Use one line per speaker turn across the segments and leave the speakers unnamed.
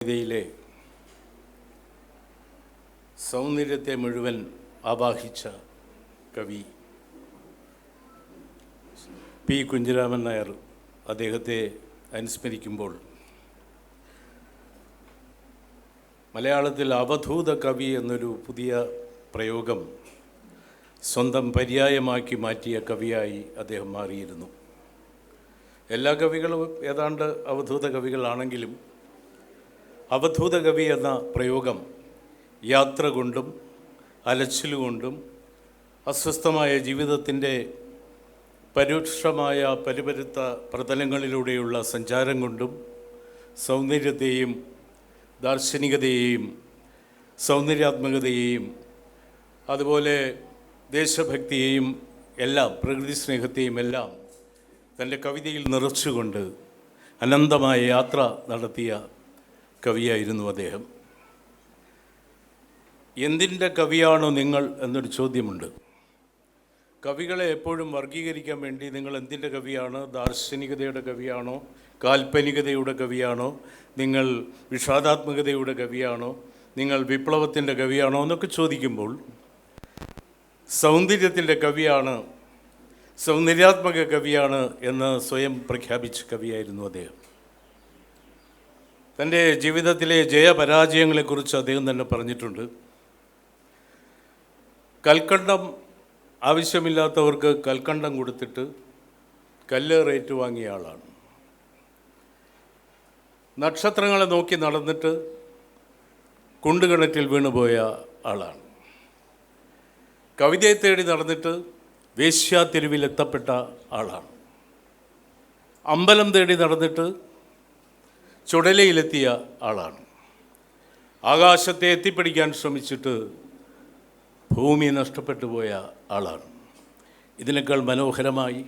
കവിതയിലെ സൗന്ദര്യത്തെ മുഴുവൻ ആവാഹിച്ച കവി പി കുഞ്ഞിരാമൻ നായർ അദ്ദേഹത്തെ അനുസ്മരിക്കുമ്പോൾ മലയാളത്തിൽ അവധൂത കവി എന്നൊരു പുതിയ പ്രയോഗം സ്വന്തം പര്യായമാക്കി മാറ്റിയ കവിയായി അദ്ദേഹം മാറിയിരുന്നു. എല്ലാ കവികളും ഏതാണ്ട് അവധൂത കവികളാണെങ്കിലും അവധൂത കവി എന്ന പ്രയോഗം യാത്ര കൊണ്ടും അലച്ചിലുകൊണ്ടും അസ്വസ്ഥമായ ജീവിതത്തിൻ്റെ പരുഷമായ പരിപരുത്ത പ്രതലങ്ങളിലൂടെയുള്ള സഞ്ചാരം കൊണ്ടും സൗന്ദര്യത്തെയും ദാർശനികതയെയും സൗന്ദര്യാത്മകതയെയും അതുപോലെ ദേശഭക്തിയെയും എല്ലാം പ്രകൃതി സ്നേഹത്തെയും എല്ലാം തൻ്റെ കവിതയിൽ നിറച്ചുകൊണ്ട് അനന്തമായ യാത്ര നടത്തിയ കവിയായിരുന്നു അദ്ദേഹം. എന്തിൻ്റെ കവിയാണോ നിങ്ങൾ എന്നൊരു ചോദ്യമുണ്ട്. കവികളെ എപ്പോഴും വർഗീകരിക്കാൻ വേണ്ടി നിങ്ങൾ എന്തിൻ്റെ കവിയാണ്, ദാർശനികതയുടെ കവിയാണോ, കാൽപ്പനികതയുടെ കവിയാണോ, നിങ്ങൾ വിഷാദാത്മകതയുടെ കവിയാണോ, നിങ്ങൾ വിപ്ലവത്തിൻ്റെ കവിയാണോ എന്നൊക്കെ ചോദിക്കുമ്പോൾ സൗന്ദര്യത്തിൻ്റെ കവിയാണ്, സൗന്ദര്യാത്മക കവിയാണ് എന്ന് സ്വയം പ്രഖ്യാപിച്ച കവിയായിരുന്നു അദ്ദേഹം. തൻ്റെ ജീവിതത്തിലെ ജയപരാജയങ്ങളെക്കുറിച്ച് അദ്ദേഹം തന്നെ പറഞ്ഞിട്ടുണ്ട്. കൽക്കണ്ടം ആവശ്യമില്ലാത്തവർക്ക് കൽക്കണ്ടം കൊടുത്തിട്ട് കല്ലേറേറ്റ് വാങ്ങിയ ആളാണ്. നക്ഷത്രങ്ങളെ നോക്കി നടന്നിട്ട് കുണ്ടുകിണറ്റിൽ വീണുപോയ ആളാണ്. കവിതയെ തേടി നടന്നിട്ട് വേശ്യാതെരുവിലെത്തപ്പെട്ട ആളാണ്. അമ്പലം തേടി നടന്നിട്ട് ചുടലയിലെത്തിയ ആളാണ്. ആകാശത്തെ എത്തിപ്പിടിക്കാൻ ശ്രമിച്ചിട്ട് ഭൂമി നഷ്ടപ്പെട്ടു പോയ ആളാണ്. ഇതിനേക്കാൾ മനോഹരമായി,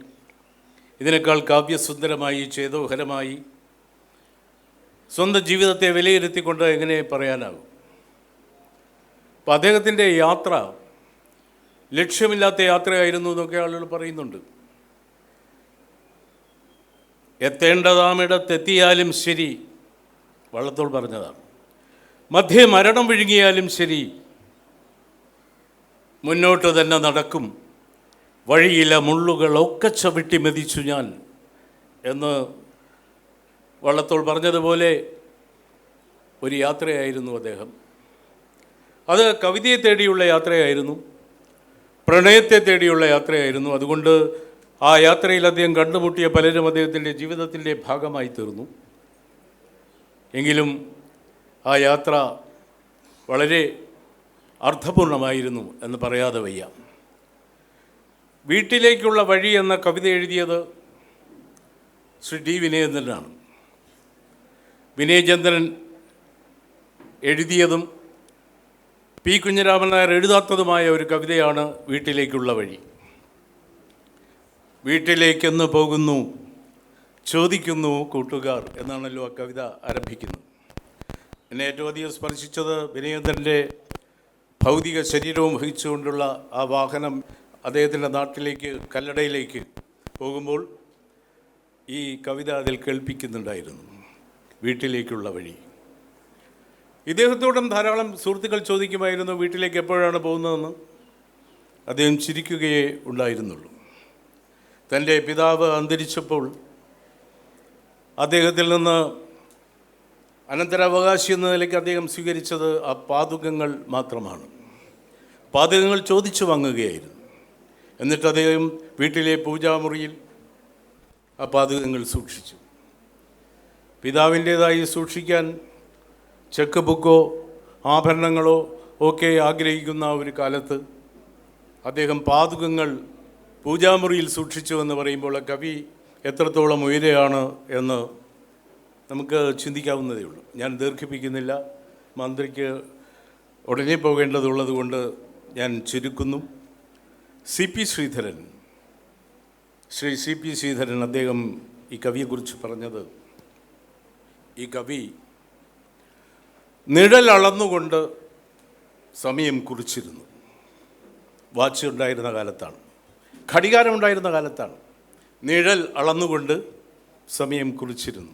ഇതിനേക്കാൾ കാവ്യസുന്ദരമായി, ചേതോഹരമായി സ്വന്തം ജീവിതത്തെ വിലയിരുത്തിക്കൊണ്ട് എങ്ങനെ പറയാനാകും? അപ്പം അദ്ദേഹത്തിൻ്റെ യാത്ര ലക്ഷ്യമില്ലാത്ത യാത്രയായിരുന്നു എന്നൊക്കെ ആളുകൾ പറയുന്നുണ്ട്. എത്തേണ്ടതാമിടത്തെത്തിയാലും ശരി, വള്ളത്തോൾ പറഞ്ഞതാണ്. മധ്യേ മരണം വിഴുങ്ങിയാലും ശരി, മുന്നോട്ട് തന്നെ നടക്കും, വഴിയിലെ മുള്ളുകളൊക്കെ ചവിട്ടി മെതിച്ചു ഞാൻ എന്ന് വള്ളത്തോൾ പറഞ്ഞതുപോലെ ഒരു യാത്രയായിരുന്നു അദ്ദേഹം. അത് കവിതയെ തേടിയുള്ള യാത്രയായിരുന്നു, പ്രണയത്തെ തേടിയുള്ള യാത്രയായിരുന്നു. അതുകൊണ്ട് ആ യാത്രയിൽ അദ്ദേഹം കണ്ടുമുട്ടിയ പലരും അദ്ദേഹത്തിൻ്റെ ജീവിതത്തിൻ്റെ ഭാഗമായി തീർന്നു. എങ്കിലും ആ യാത്ര വളരെ അർത്ഥപൂർണമായിരുന്നു എന്ന് പറയാതെ വയ്യ. വീട്ടിലേക്കുള്ള വഴി എന്ന കവിത എഴുതിയത് ശ്രീ ടി വിനയേന്ദ്രനാണ്. വിനയചന്ദ്രൻ എഴുതിയതും പി കുഞ്ഞിരാമൻ നായർ എഴുതാത്തതുമായ ഒരു കവിതയാണ് വീട്ടിലേക്കുള്ള വഴി. വീട്ടിലേക്കെന്ന് പോകുന്നു ചോദിക്കുന്നു കൂട്ടുകാർ എന്നാണല്ലോ ആ കവിത ആരംഭിക്കുന്നത്. എന്നെ ഏറ്റവും അധികം സ്പർശിച്ചത് വിനയേന്ദ്രൻ്റെ ഭൗതിക ശരീരവും വഹിച്ചുകൊണ്ടുള്ള ആ വാഹനം അദ്ദേഹത്തിൻ്റെ നാട്ടിലേക്ക് കല്ലടയിലേക്ക് പോകുമ്പോൾ ഈ കവിത അതിൽ കേൾപ്പിക്കുന്നുണ്ടായിരുന്നു, വീട്ടിലേക്കുള്ള വഴി. ഇദ്ദേഹത്തോടും ധാരാളം സുഹൃത്തുക്കൾ ചോദിക്കുമായിരുന്നു വീട്ടിലേക്ക് എപ്പോഴാണ് പോകുന്നതെന്ന്. അദ്ദേഹം ചിരിക്കുകയേ ഉണ്ടായിരുന്നുള്ളൂ. തൻ്റെ പിതാവ് അന്തരിച്ചപ്പോൾ അദ്ദേഹത്തിൽ നിന്ന് അനന്തരാവകാശി എന്ന നിലയ്ക്ക് അദ്ദേഹം സ്വീകരിച്ചത് ആ പാതുകങ്ങൾ മാത്രമാണ്. പാതുകങ്ങൾ ചോദിച്ചു വാങ്ങുകയായിരുന്നു. എന്നിട്ട് അദ്ദേഹം വീട്ടിലെ പൂജാമുറിയിൽ ആ പാതുകങ്ങൾ സൂക്ഷിച്ചു. പിതാവിൻ്റേതായി സൂക്ഷിക്കാൻ ചെക്ക് ബുക്കോ ആഭരണങ്ങളോ ഒക്കെ ആഗ്രഹിക്കുന്ന ഒരു കാലത്ത് അദ്ദേഹം പാതുകങ്ങൾ പൂജാമുറിയിൽ സൂക്ഷിച്ചു എന്ന് പറയുമ്പോൾ കവി എത്രത്തോളം ഉയരെയാണ് എന്ന് നമുക്ക് ചിന്തിക്കാവുന്നതേ ഉള്ളൂ. ഞാൻ ദീർഘിപ്പിക്കുന്നില്ല, മന്ത്രിക്ക് ഉടനെ പോകേണ്ടതുള്ളത് കൊണ്ട് ഞാൻ ചുരുക്കുന്നു. ശ്രീ സി പി ശ്രീധരൻ അദ്ദേഹം ഈ കവിയെക്കുറിച്ച് പറഞ്ഞത്, ഈ കവി നിഴൽ അളന്നുകൊണ്ട് സമയം കുറിച്ചിരുന്നു. വാച്ച് ഉണ്ടായിരുന്ന കാലത്താണ്, ഘടികാരമുണ്ടായിരുന്ന കാലത്താണ്. നിഴൽ അളന്നുകൊണ്ട് സമയം കുറിച്ചിരുന്നു.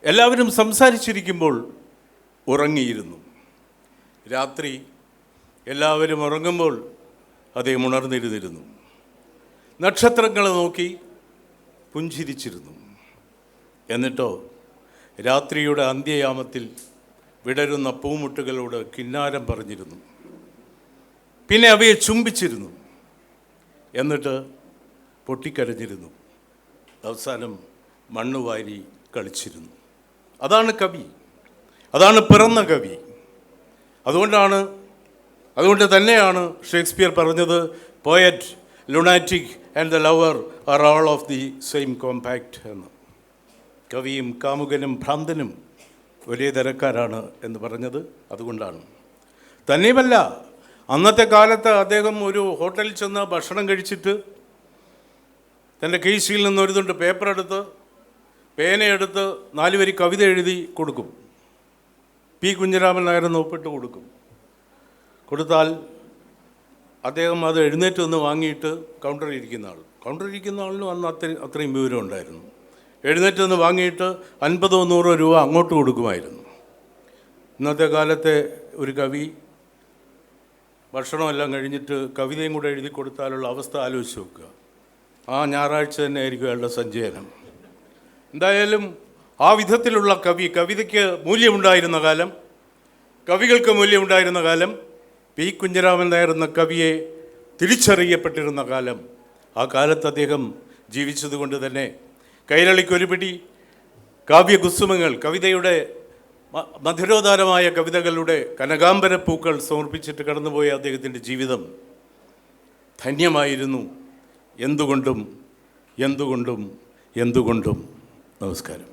എല്ലാവരും സംസാരിച്ചിരിക്കുമ്പോൾ ഉറങ്ങിയിരുന്നു. രാത്രി എല്ലാവരും ഉറങ്ങുമ്പോൾ അദ്ദേഹം ഉണർന്നിരുന്നിരുന്നു. നക്ഷത്രങ്ങളെ നോക്കി പുഞ്ചിരിച്ചിരുന്നു. എന്നിട്ടോ രാത്രിയുടെ അന്ത്യയാമത്തിൽ വിടരുന്ന പൂമുട്ടുകളോട് കിന്നാരം പറഞ്ഞിരുന്നു. പിന്നെ അവയെ ചുംബിച്ചിരുന്നു. എന്നിട്ട് പൊട്ടിക്കരഞ്ഞിരുന്നു. അവസാനം മണ്ണുവാരി കളിച്ചിരുന്നു. അതാണ് കവി, അതാണ് പിറന്ന കവി. അതുകൊണ്ട് തന്നെയാണ് ഷേക്സ്പിയർ പറഞ്ഞത്, poet, lunatic and the lover are all of the same compact എന്ന്. കവിയും കാമുകനും ഭ്രാന്തനും ഒരേ തരക്കാരാണ് എന്ന് പറഞ്ഞത് അതുകൊണ്ടാണ്. തന്നെയുമല്ല, അന്നത്തെ കാലത്ത് അദ്ദേഹം ഒരു ഹോട്ടലിൽ ചെന്ന് ഭക്ഷണം കഴിച്ചിട്ട് തൻ്റെ കേസിൽ നിന്ന് ഒരു തുണ്ട് പേപ്പർ എടുത്ത് പേനയെടുത്ത് 4 വരി കവിത എഴുതി കൊടുക്കും. പി കുഞ്ഞിരാമൻ നായർ ഒപ്പിട്ട് കൊടുത്താൽ അദ്ദേഹം അത് എഴുന്നേറ്റ് നിന്ന് വാങ്ങിയിട്ട് കൗണ്ടറിൽ ഇരിക്കുന്ന ആളിനും അന്ന് അത്രയും വിവരം ഉണ്ടായിരുന്നു. എഴുന്നേറ്റ് നിന്ന് വാങ്ങിയിട്ട് 50-100 രൂപ അങ്ങോട്ട് കൊടുക്കുമായിരുന്നു. ഇന്നത്തെ കാലത്തെ ഒരു കവി ഭക്ഷണമെല്ലാം കഴിഞ്ഞിട്ട് കവിതയും കൂടെ എഴുതി കൊടുത്താലുള്ള അവസ്ഥ ആലോചിച്ച് നോക്കുക. ആ ഞായറാഴ്ച തന്നെ ആയിരിക്കും അയാളുടെ സഞ്ചയനം. എന്തായാലും ആ വിധത്തിലുള്ള കവിതയ്ക്ക് മൂല്യമുണ്ടായിരുന്ന കാലം, കവികൾക്ക് മൂല്യമുണ്ടായിരുന്ന കാലം, പി കുഞ്ഞിരാമൻ നായർ എന്ന കവിയെ തിരിച്ചറിയപ്പെട്ടിരുന്ന കാലം, ആ കാലത്ത് അദ്ദേഹം ജീവിച്ചതുകൊണ്ട് തന്നെ കൈരളിക്കൊരു പിടി കാവ്യകുസുമങ്ങൾ, കവിതയുടെ മധുരോദാരമായ കവിതകളുടെ കനകാംബരപ്പൂക്കൾ സമർപ്പിച്ചിട്ട് കടന്നുപോയ അദ്ദേഹത്തിൻ്റെ ജീവിതം ധന്യമായിരുന്നു. എന്തുകൊണ്ടും നമസ്കാരം.